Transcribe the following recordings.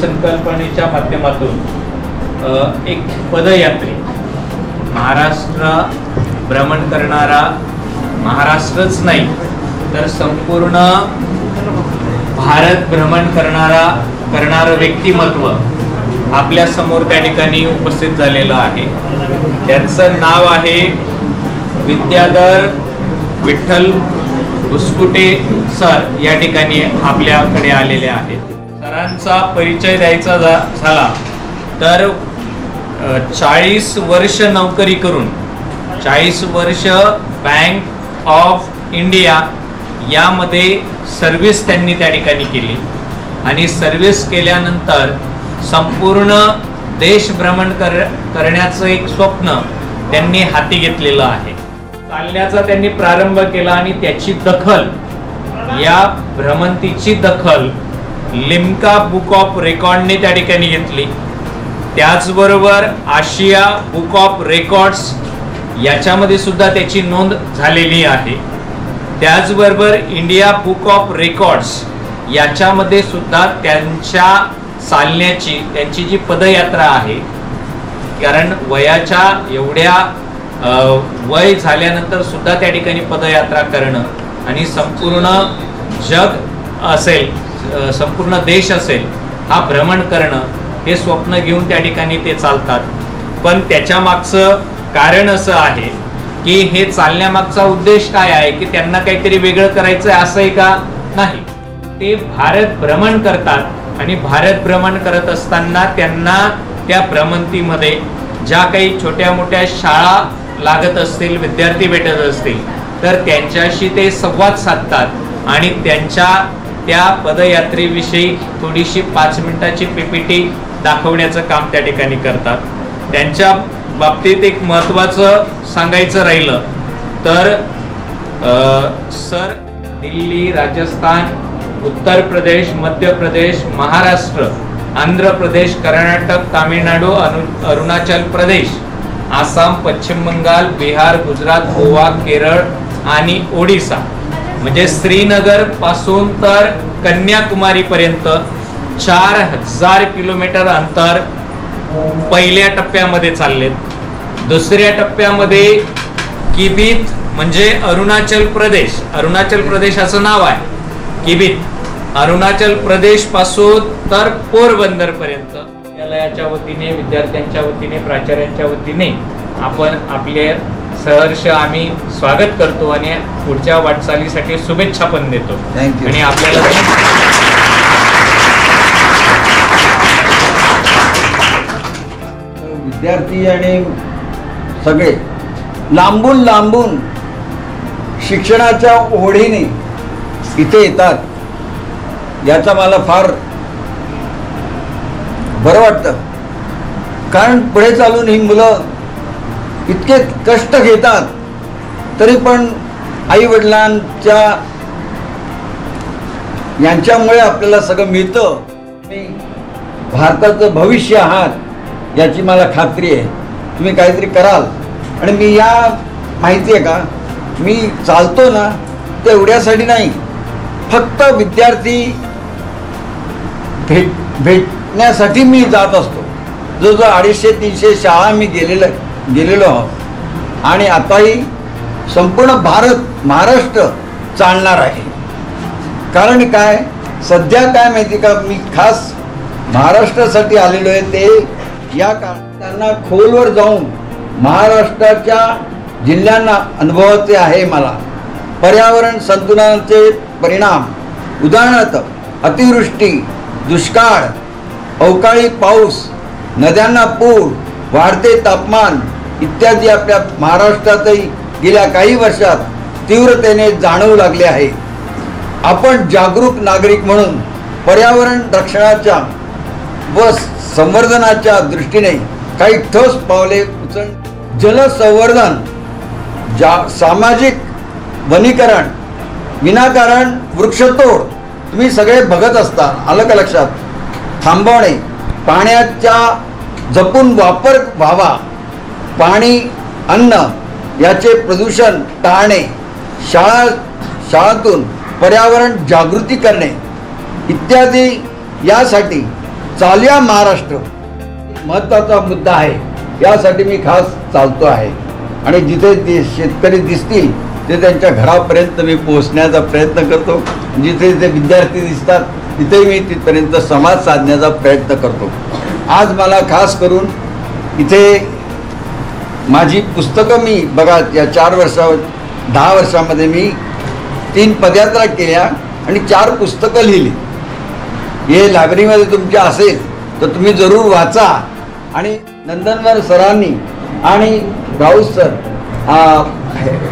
संकल्पनेच्या माध्यमातून एक पदयात्री महाराष्ट्र भ्रमण करणारा, महाराष्ट्रच नाही तर संपूर्ण भारत भ्रमण करणारं व्यक्तिमत्व आपल्या समोर त्या ठिकाणी उपस्थित झालेलं आहे। त्यांचं नाव आहे विद्याधर विठ्ठल भुसकुटे सर या ठिकाणी आपल्याकडे आलेले आहेत। सरांचा परिचय द्यायचा झाला तर 40 वर्ष नोकरी करून 40 वर्ष बँक ऑफ इंडिया यामध्ये सर्व्हिस त्यांनी त्या ठिकाणी केली आणि सर्व्हिस केल्यानंतर संपूर्ण देश भ्रमण करण्याचं एक स्वप्न त्यांनी हाती घेतलेलं आहे। चालण्याचा त्यांनी प्रारंभ केला आणि त्याची दखल, या भ्रमंतीची दखल लिम्का बुक ऑफ रेकॉर्डने त्या ठिकाणी घेतली। त्याचबरोबर आशिया बुक ऑफ रेकॉर्ड्स याच्यामध्ये सुद्धा त्याची नोंद झालेली आहे। त्याचबरोबर इंडिया बुक ऑफ रेकॉर्ड्स याच्यामध्ये सुद्धा त्यांच्या चालण्याची, त्यांची जी पदयात्रा आहे, कारण वयाच्या एवढ्या वय झाल्यानंतर सुद्धा त्या ठिकाणी पदयात्रा करणं आणि संपूर्ण जग असेल, संपूर्ण देश असेल हा भ्रमण करणं, हे स्वप्न घेऊन त्या ठिकाणी ते चालतात। पण त्याच्या मागचं कारण असं आहे की हे चालण्यामागचा उद्देश काय आहे की त्यांना काहीतरी वेगळं करायचं आहे असंही का नाही, ते भारत भ्रमण करतात आणि भारत भ्रमण करत असताना त्यांना त्या भ्रमंतीमध्ये ज्या काही छोट्या मोठ्या शाळा लागत असतील, विद्यार्थी भेटत असतील तर त्यांच्याशी ते संवाद साधतात आणि त्यांच्या त्या पदयात्रेविषयी थोडीशी 5 मिनिटाची PPT दाखवण्याचं काम त्या ठिकाणी करतात। त्यांच्या बाबतीत एक महत्त्वाचं सांगायचं राहिलं तर सर दिल्ली, राजस्थान, उत्तर प्रदेश, मध्य प्रदेश, महाराष्ट्र, आंध्र प्रदेश, कर्नाटक, तामिळनाडू, अरुणाचल प्रदेश, आसाम, पश्चिम बंगाल, बिहार, गुजरात, गोवा, केरळ आणि ओडिसा म्हणजे श्रीनगर पासून तर कन्याकुमारी पर्यंत 4000 किलोमीटर अंतर पहिल्या टप्प्यामध्ये चाललेत। दुसऱ्या टप्प्यामध्ये किबित म्हणजे अरुणाचल प्रदेश, अरुणाचल प्रदेशाचं नाव आहे किबित, अरुणाचल प्रदेश पासून तर पोरबंदर पर्यंत विद्यालयाच्या वतीने, विद्यार्थ्यांच्या वतीने, प्राचार्यांच्या वतीने आपण आपले सहर्ष आम्ही स्वागत करतो आणि पुढच्या वाटचालीसाठी शुभेच्छा पण देतो आणि आपल्याला विद्यार्थी आणि सगळे लांबून लांबून शिक्षणाच्या ओढीने इथे येतात, याचा मला फार बरं वाटतं। कारण पुढे चालून ही मुलं इतके कष्ट घेतात तरी पण आई वडिलांच्या यांच्यामुळे आपल्याला सगळं मिळतं। भारताचं भविष्य आहात याची मला खात्री आहे, तुम्ही काहीतरी कराल। आणि मी या माहिती आहे का, मी चालतो ना ते एवढ्यासाठी नाही, फक्त विद्यार्थी भेटण्यासाठी मी जात असतो। जो 250-300 शाळा मी गेलेलो आहोत आणि आताही संपूर्ण भारत, महाराष्ट्र चालणार आहे। कारण काय, सध्या काय माहिती का, मी खास महाराष्ट्रासाठी आलेलो आहे। ते या त्यांना खोलवर जाऊन महाराष्ट्राच्या जिल्ह्यांना अनुभवायचे आहे मला। पर्यावरण संतुलनाचे परिणाम, उदाहरणार्थ अतिवृष्टी, दुष्काळ, अवकाळी पाऊस, नद्यांना पूर, वाढते तापमान इत्यादी आपल्या महाराष्ट्रातही गेल्या काही वर्षात तीव्रतेने जाणवू लागले आहे। आपण जागरूक नागरिक म्हणून पर्यावरण रक्षणाच्या व संवर्धनाच्या दृष्टीने काही ठोस पावले उचल, जलसंवर्धन, सामाजिक वनीकरण, विनाकारण वृक्षतोड तुम्ही सगळे बघत असता, आलं का लक्षात, थांबवणे, पाण्याचा जपून वापर व्हावा, पाणी, अन्न याचे प्रदूषण टाळणे, शाळातून पर्यावरण जागृती करणे इत्यादी यासाठी चालूया महाराष्ट्र महत्त्वाचा मुद्दा आहे, यासाठी मी खास चालतो आहे. आणि जिथे शेतकरी दिसतील ते त्यांच्या घरापर्यंत मी पोहोचण्याचा प्रयत्न करतो. जिथे जे विद्यार्थी दिसतात तिथे मी तिथपर्यंत संवाद साधण्याचा प्रयत्न करतो. आज मला खास करून इथे माझी पुस्तकं मी बघा या 10 वर्षामध्ये मी 3 पदयात्रा केल्या आणि 4 पुस्तकं लिहिली. हे लायब्ररीमध्ये तुमच्या असेल तर तुम्ही जरूर वाचा. आणि नंदनवर सरांनी आणि राऊत सर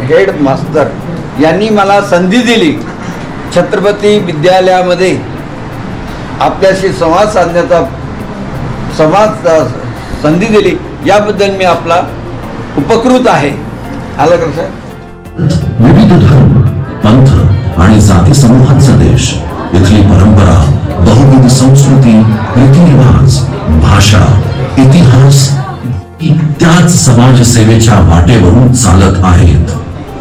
हेड मास्तर यांनी मला संधी दिली छत्रपती विद्यालयामध्ये आपल्याशी संवाद साधण्याचा संधी दिली, याबद्दल मी आपला उपकृत आहे. आलं का सर? विविध धर्म, पंथ आणि जाती समूहांचा देश, इथली परंपरा, बहुविध संस्कृती, रीतिरिवाज, भाषा, इतिहास त्याच समाजसेवेच्या वाटेवरून चालत आहेत.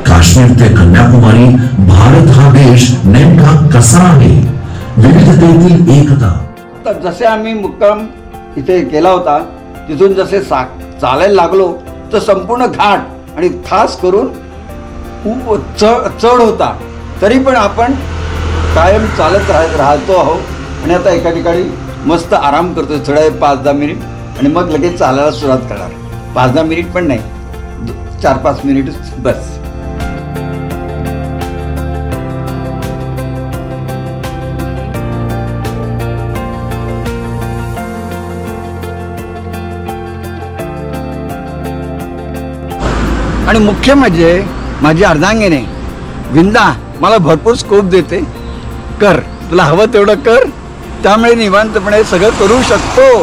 काश्मीर ते कन्याकुमारी भारत हा देश नेमका कसा आहे? विविधतेतील एकता. तर जसे आम्ही मुक्काम इथे केला होता तिथून जसे चालायला लागलो तर संपूर्ण घाट आणि खास करून खूप चढ होता, तरी पण आपण कायम चालत राहतो आहोत. आणि आता एका ठिकाणी मस्त आराम करतो थोडा 5-10 मिनिट आणि मग लगेच चालायला सुरुवात करणार. 5-10 मिनिट पण नाही, 4-5 मिनिट बस. आणि मुख्य म्हणजे माझी अर्धांगिनी विंदा मला भरपूर स्कोप देते. कर, तुला हवं तेवढं कर, त्यामुळे निवांतपणे सगळं करू शकतो.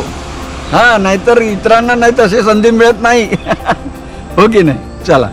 हां, नाहीतर इतरांना नाही तशी संधी मिळत नाही. हो की नाही? चला.